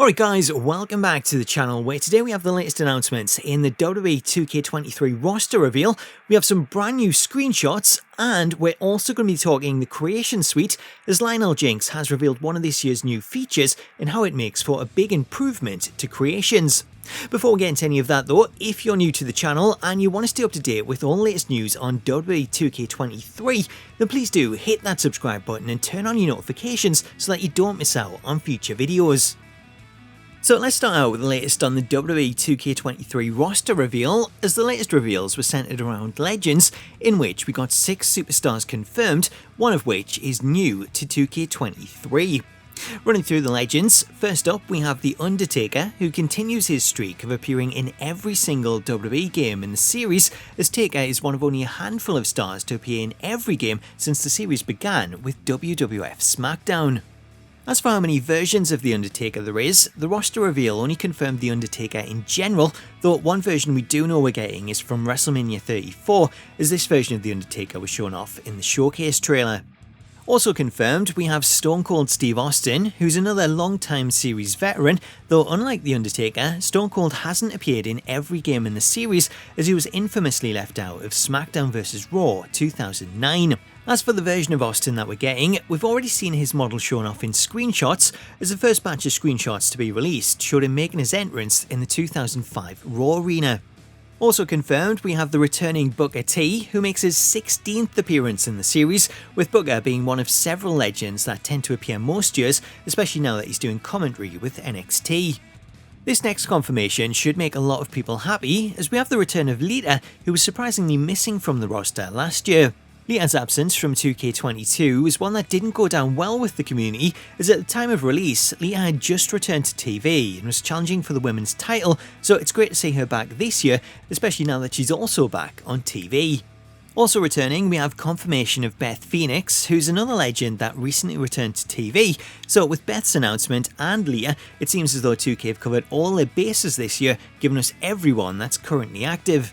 Alright guys, welcome back to the channel where today we have the latest announcements in the WWE 2K23 roster reveal. We have some brand new screenshots and we're also going to be talking the creation suite as Lynell Jinks has revealed one of this year's new features and how it makes for a big improvement to creations. Before we get into any of that though, if you're new to the channel and you want to stay up to date with all the latest news on WWE 2K23, then please do hit that subscribe button and turn on your notifications so that you don't miss out on future videos. So let's start out with the latest on the WWE 2K23 roster reveal, as the latest reveals were centered around Legends, in which we got 6 superstars confirmed, one of which is new to 2K23. Running through the Legends, first up we have The Undertaker, who continues his streak of appearing in every single WWE game in the series, as Taker is one of only a handful of stars to appear in every game since the series began with WWF SmackDown. As for how many versions of The Undertaker there is, the roster reveal only confirmed The Undertaker in general, though one version we do know we're getting is from WrestleMania 34, as this version of The Undertaker was shown off in the showcase trailer. Also confirmed, we have Stone Cold Steve Austin, who's another long-time series veteran, though unlike The Undertaker, Stone Cold hasn't appeared in every game in the series as he was infamously left out of SmackDown vs Raw 2009. As for the version of Austin that we're getting, we've already seen his model shown off in screenshots, as the first batch of screenshots to be released showed him making his entrance in the 2005 Raw Arena. Also confirmed, we have the returning Booker T, who makes his 16th appearance in the series, with Booker being one of several legends that tend to appear most years, especially now that he's doing commentary with NXT. This next confirmation should make a lot of people happy, as we have the return of Lita, who was surprisingly missing from the roster last year. Lita's absence from 2K22 is one that didn't go down well with the community, as at the time of release, Lita had just returned to TV and was challenging for the women's title, so it's great to see her back this year, especially now that she's also back on TV. Also returning, we have confirmation of Beth Phoenix, who's another legend that recently returned to TV, so with Beth's announcement and Lita, it seems as though 2K have covered all their bases this year, giving us everyone that's currently active.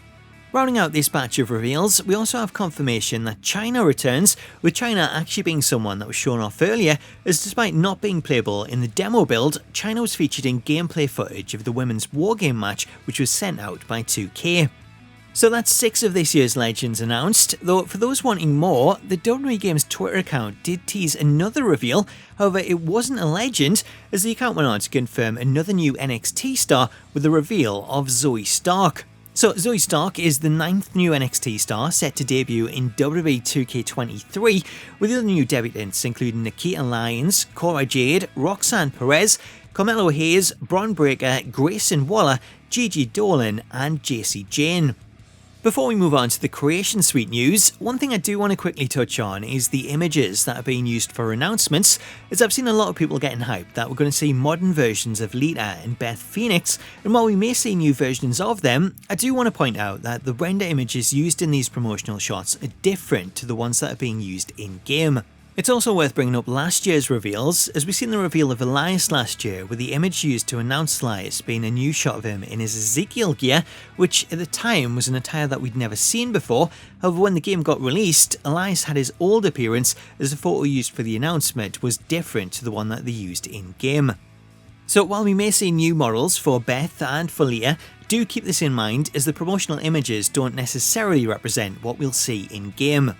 Rounding out this batch of reveals, we also have confirmation that Chyna returns, with Chyna actually being someone that was shown off earlier, as despite not being playable in the demo build, Chyna was featured in gameplay footage of the women's wargame match which was sent out by 2K. So that's 6 of this year's Legends announced, though for those wanting more, the WWE Games Twitter account did tease another reveal, however it wasn't a legend, as the account went on to confirm another new NXT star with the reveal of Zoe Stark. So Zoe Stark is the 9th new NXT star set to debut in WWE 2K23, with other new debutants including Nikkita Lyons, Cora Jade, Roxanne Perez, Carmelo Bron, Grayson, Gigi Dolin and Jacey Jane. Before we move on to the creation suite news, one thing I do want to quickly touch on is the images that are being used for announcements, as I've seen a lot of people getting hyped that we're going to see modern versions of Lita and Beth Phoenix, and while we may see new versions of them, I do want to point out that the render images used in these promotional shots are different to the ones that are being used in-game. It's also worth bringing up last year's reveals, as we've seen the reveal of Elias last year, with the image used to announce Elias being a new shot of him in his Ezekiel gear, which at the time was an attire that we'd never seen before. However, when the game got released, Elias had his old appearance, as the photo used for the announcement was different to the one that they used in-game. So while we may see new models for Beth and for Lita, do keep this in mind, as the promotional images don't necessarily represent what we'll see in-game.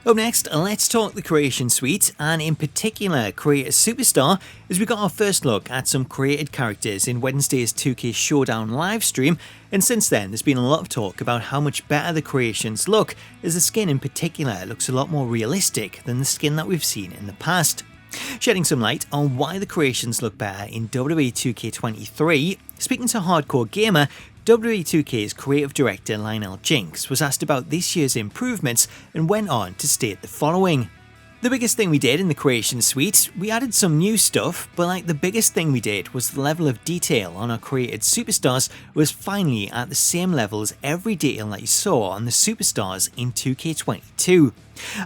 Up next, let's talk the creation suite, and in particular create a superstar, as we got our first look at some created characters in Wednesday's 2K Showdown livestream, and since then there's been a lot of talk about how much better the creations look, as the skin in particular looks a lot more realistic than the skin that we've seen in the past. Shedding some light on why the creations look better in WWE 2K23, speaking to Hardcore Gamer, WWE 2K's Creative Director Lynell Jinks was asked about this year's improvements and went on to state the following. The biggest thing we did in the creation suite, we added some new stuff, but like the biggest thing we did was the level of detail on our created superstars was finally at the same level as every detail that you saw on the superstars in 2K22.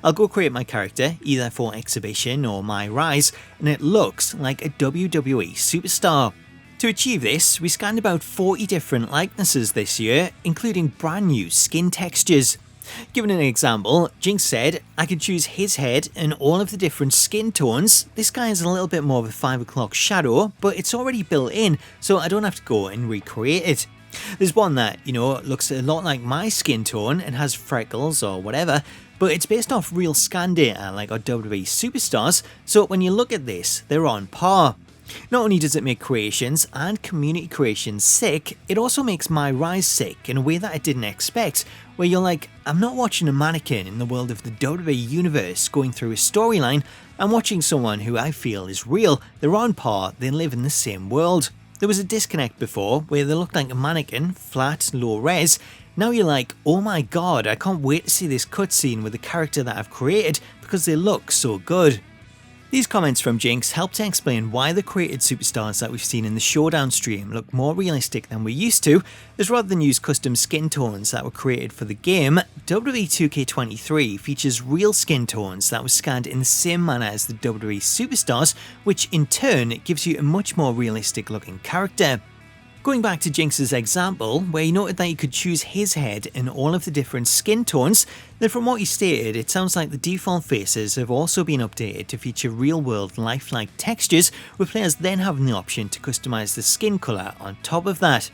I'll go create my character, either for exhibition or my rise, and it looks like a WWE superstar. To achieve this, we scanned about 40 different likenesses this year, including brand new skin textures. Given an example, Jinx said, I could choose his head and all of the different skin tones. This guy is a little bit more of a 5 o'clock shadow, but it's already built in, so I don't have to go and recreate it. There's one that, looks a lot like my skin tone and has freckles or whatever, but it's based off real scan data like our WWE superstars, so when you look at this, they're on par. Not only does it make creations and community creations sick, it also makes my rise sick in a way that I didn't expect, where you're like, I'm not watching a mannequin in the world of the WWE universe going through a storyline, I'm watching someone who I feel is real, they're on par, they live in the same world. There was a disconnect before where they looked like a mannequin, flat, low res. Now you're like, oh my god, I can't wait to see this cutscene with the character that I've created because they look so good. These comments from Jinx help to explain why the created superstars that we've seen in the Showdown stream look more realistic than we're used to, as rather than use custom skin tones that were created for the game, WWE 2K23 features real skin tones that were scanned in the same manner as the WWE superstars, which in turn gives you a much more realistic looking character. Going back to Jinx's example, where he noted that you could choose his head in all of the different skin tones, then from what he stated, it sounds like the default faces have also been updated to feature real-world lifelike textures, with players then having the option to customize the skin color on top of that.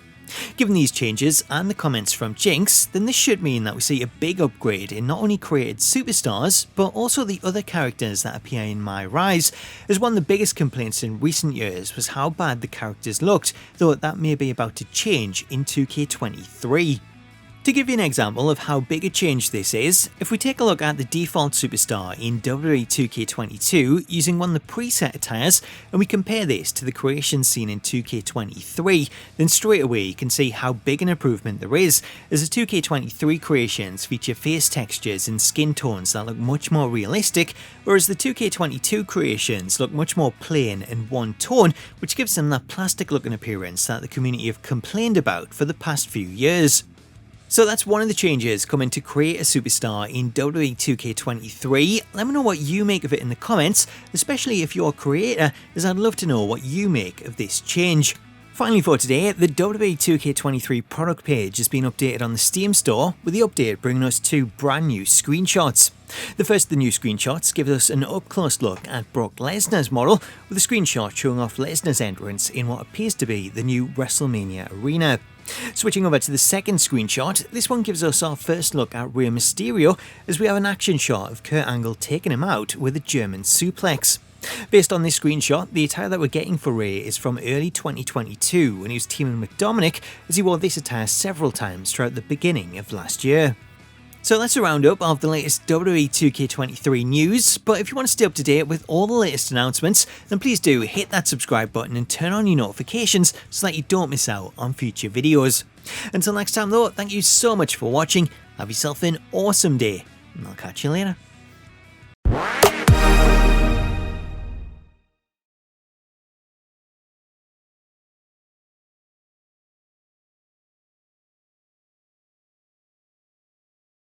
Given these changes and the comments from Jinx, then this should mean that we see a big upgrade in not only created superstars, but also the other characters that appear in My Rise, as one of the biggest complaints in recent years was how bad the characters looked, though that may be about to change in 2K23. To give you an example of how big a change this is, if we take a look at the default superstar in WWE 2K22 using one of the preset attires and we compare this to the creation seen in 2K23, then straight away you can see how big an improvement there is, as the 2K23 creations feature face textures and skin tones that look much more realistic, whereas the 2K22 creations look much more plain and one tone, which gives them that plastic looking appearance that the community have complained about for the past few years. So that's one of the changes coming to create a superstar in WWE 2K23. Let me know what you make of it in the comments, especially if you're a creator, as I'd love to know what you make of this change. Finally for today, the WWE 2K23 product page has been updated on the Steam store, with the update bringing us 2 brand new screenshots. The first of the new screenshots gives us an up-close look at Brock Lesnar's model, with a screenshot showing off Lesnar's entrance in what appears to be the new WrestleMania arena. Switching over to the second screenshot, this one gives us our first look at Rey Mysterio, as we have an action shot of Kurt Angle taking him out with a German suplex. Based on this screenshot, the attire that we're getting for Rey is from early 2022 when he was teaming with Dominic, as he wore this attire several times throughout the beginning of last year. So that's a roundup of the latest WWE 2K23 news, but if you want to stay up to date with all the latest announcements, then please do hit that subscribe button and turn on your notifications so that you don't miss out on future videos. Until next time though, thank you so much for watching, have yourself an awesome day, and I'll catch you later.